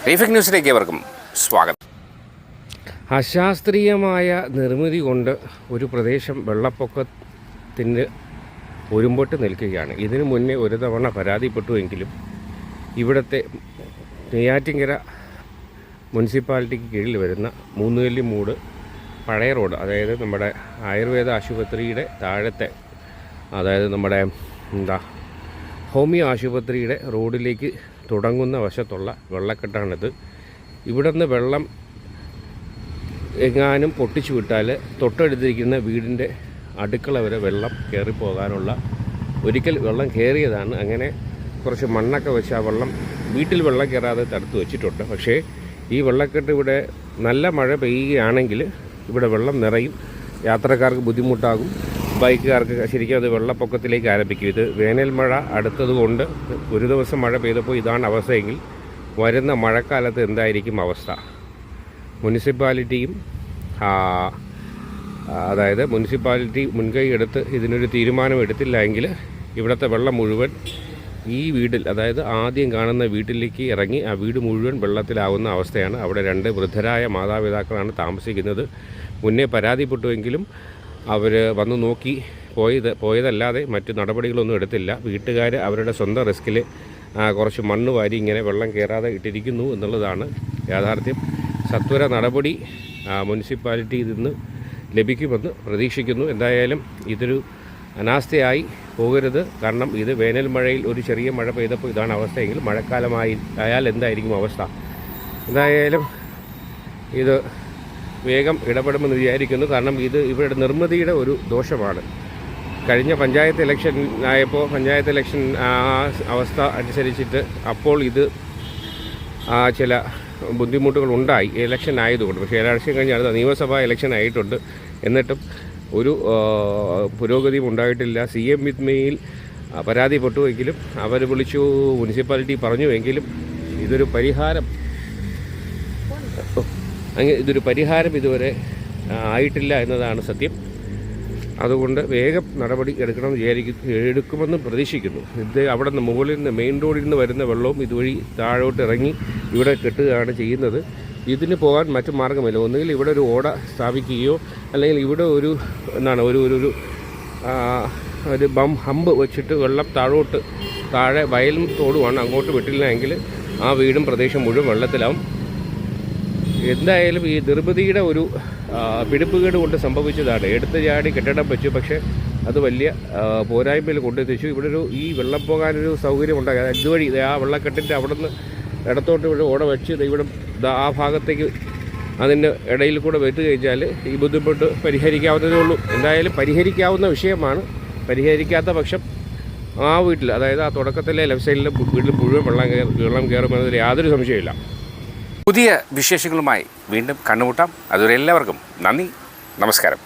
റീഫെക്ട് ന്യൂസിലേക്ക് ഏവർക്കും സ്വാഗതം. അശാസ്ത്രീയമായ നിർമ്മിതി കൊണ്ട് ഒരു പ്രദേശം വെള്ളപ്പൊക്കത്തിന് ഒരുമ്പോട്ട് നിൽക്കുകയാണ്. ഇതിനു മുന്നേ ഒരു തവണ പരാതിപ്പെട്ടുവെങ്കിലും ഇവിടുത്തെ നെയ്യാറ്റിൻകര മുനിസിപ്പാലിറ്റിക്ക് കീഴിൽ വരുന്ന മൂന്നുകല്ലിമൂട് പഴയ റോഡ്, അതായത് നമ്മുടെ ആയുർവേദ ആശുപത്രിയുടെ താഴത്തെ, അതായത് നമ്മുടെ ഹോമിയോ ആശുപത്രിയുടെ റോഡിലേക്ക് തുടങ്ങുന്ന വശത്തുള്ള വെള്ളക്കെട്ടാണിത്. ഇവിടെ നിന്ന് വെള്ളം എങ്ങാനും പൊട്ടിച്ചു വിട്ടാൽ തൊട്ടടുത്തിരിക്കുന്ന വീടിൻ്റെ അടുക്കള വരെ വെള്ളം കയറിപ്പോകാനുള്ള, ഒരിക്കൽ വെള്ളം കയറിയതാണ്. അങ്ങനെ കുറച്ച് മണ്ണൊക്കെ വെച്ച് ആ വെള്ളം വീട്ടിൽ വെള്ളം കയറാതെ തടുത്ത് വെച്ചിട്ടുണ്ട്. പക്ഷേ ഈ വെള്ളക്കെട്ട് ഇവിടെ നല്ല മഴ പെയ്യുകയാണെങ്കിൽ ഇവിടെ വെള്ളം നിറയും, യാത്രക്കാർക്ക് ബുദ്ധിമുട്ടാകും, ബൈക്കുകാർക്ക് ശരിക്കും അത് വെള്ളപ്പൊക്കത്തിലേക്ക് ആരംഭിക്കും. ഇത് വേനൽ മഴ അടുത്തതുകൊണ്ട് ഒരു ദിവസം മഴ പെയ്തപ്പോൾ ഇതാണ് അവസ്ഥയെങ്കിൽ വരുന്ന മഴക്കാലത്ത് എന്തായിരിക്കും അവസ്ഥ? മുനിസിപ്പാലിറ്റിയും അതായത് മുനിസിപ്പാലിറ്റി മുൻകൈ എടുത്ത് ഇതിനൊരു തീരുമാനം എടുത്തില്ല എങ്കിൽ ഇവിടുത്തെ വെള്ളം മുഴുവൻ ഈ വീട്ടിൽ, അതായത് ആദ്യം കാണുന്ന വീട്ടിലേക്ക് ഇറങ്ങി ആ വീട് മുഴുവൻ വെള്ളത്തിലാവുന്ന അവസ്ഥയാണ്. അവിടെ 2 വൃദ്ധരായ മാതാപിതാക്കളാണ് താമസിക്കുന്നത്. മുന്നേ പരാതിപ്പെട്ടുവെങ്കിലും അവർ വന്ന് നോക്കി പോയതല്ലാതെ മറ്റു നടപടികളൊന്നും എടുത്തില്ല. വീട്ടുകാർ അവരുടെ സ്വന്തം റിസ്കിൽ കുറച്ച് മണ്ണ് വാരി ഇങ്ങനെ വെള്ളം കയറാതെ ഇട്ടിരിക്കുന്നു എന്നുള്ളതാണ് യാഥാർത്ഥ്യം. സത്വര നടപടി മുനിസിപ്പാലിറ്റിയിൽ നിന്ന് ലഭിക്കുമെന്ന് പ്രതീക്ഷിക്കുന്നു. എന്തായാലും ഇതൊരു അനാസ്ഥയായി പോകരുത്. കാരണം ഇത് വേനൽ മഴയിൽ ഒരു ചെറിയ മഴ പെയ്തപ്പോൾ ഇതാണ് അവസ്ഥയെങ്കിൽ മഴക്കാലമായാൽ എന്തായിരിക്കും അവസ്ഥ? എന്തായാലും ഇത് വേഗം ഇടപെടുമെന്ന് വിചാരിക്കുന്നു. കാരണം ഇത് ഇവരുടെ നിർമ്മിതിയുടെ ഒരു ദോഷമാണ്. കഴിഞ്ഞ പഞ്ചായത്ത് ഇലക്ഷൻ ആയപ്പോൾ പഞ്ചായത്ത് ഇലക്ഷൻ അവസ്ഥ അനുസരിച്ചിട്ട് അപ്പോൾ ഇത് ചില ബുദ്ധിമുട്ടുകൾ ഉണ്ടായി ഇലക്ഷൻ ആയതുകൊണ്ട്. പക്ഷേ ഇലക്ഷൻ കഴിഞ്ഞ് അടുത്ത നിയമസഭാ ഇലക്ഷൻ ആയിട്ടുണ്ട്, എന്നിട്ടും ഒരു പുരോഗതിയും ഉണ്ടായിട്ടില്ല. CM വിത്ത് മെയിൽ പരാതിപ്പെട്ടുവെങ്കിലും അവർ വിളിച്ചു, മുനിസിപ്പാലിറ്റി പറഞ്ഞുവെങ്കിലും ഇതൊരു പരിഹാരം ഇതുവരെ ആയിട്ടില്ല എന്നതാണ് സത്യം. അതുകൊണ്ട് വേഗം നടപടി എടുക്കുമെന്ന് പ്രതീക്ഷിക്കുന്നു. ഇത് അവിടെ നിന്ന് മുകളിൽ നിന്ന് മെയിൻ റോഡിൽ നിന്ന് വരുന്ന വെള്ളവും ഇതുവഴി താഴോട്ട് ഇറങ്ങി ഇവിടെ കെട്ടുകയാണ് ചെയ്യുന്നത്. ഇതിന് പോകാൻ മറ്റു മാർഗ്ഗമില്ല. ഒന്നുകിൽ ഇവിടെ ഒരു ഓട സ്ഥാപിക്കുകയോ അല്ലെങ്കിൽ ഇവിടെ ഒരു ഹമ്പ് വെച്ചിട്ട് വെള്ളം താഴെ വയലും തോടുമാണ്, അങ്ങോട്ട് വിട്ടില്ല എങ്കിൽ ആ വീടും പ്രദേശം മുഴുവൻ വെള്ളത്തിലാവും. എന്തായാലും ഈ നിർമ്മിതിയുടെ ഒരു പിടിപ്പുകേട് കൊണ്ട് സംഭവിച്ചതാണ്. എടുത്ത് ചാടി കെട്ടിടം വെച്ചു, പക്ഷേ അത് വലിയ പോരായ്മയിൽ കൊണ്ടെത്തിച്ചു. ഇവിടെ ഈ വെള്ളം പോകാനൊരു സൗകര്യം ഉണ്ടാക്കി ഇതുവഴി ആ വെള്ളക്കെട്ടിൻ്റെ അവിടെ നിന്ന് ഇടത്തോട്ട് ഇവിടെ ഓട വെച്ച് ഇവിടെ ആ ഭാഗത്തേക്ക് അതിൻ്റെ ഇടയിൽ കൂടെ വെച്ച് കഴിഞ്ഞാൽ ഈ ബുദ്ധിമുട്ട് പരിഹരിക്കാവുന്നതേ ഉള്ളൂ. എന്തായാലും പരിഹരിക്കാവുന്ന വിഷയമാണ്. പരിഹരിക്കാത്ത പക്ഷം ആ വീട്ടിൽ, അതായത് ആ തുടക്കത്തിലെ ലെഫ്റ്റ് സൈഡിലെ വീട്ടിൽ മുഴുവൻ വെള്ളം കയറുമെന്നതിൽ യാതൊരു സംശയമില്ല. പുതിയ വിശേഷങ്ങളുമായി വീണ്ടും കണ്ടുമുട്ടാം. അതുവരെ എല്ലാവർക്കും നന്ദി, നമസ്കാരം.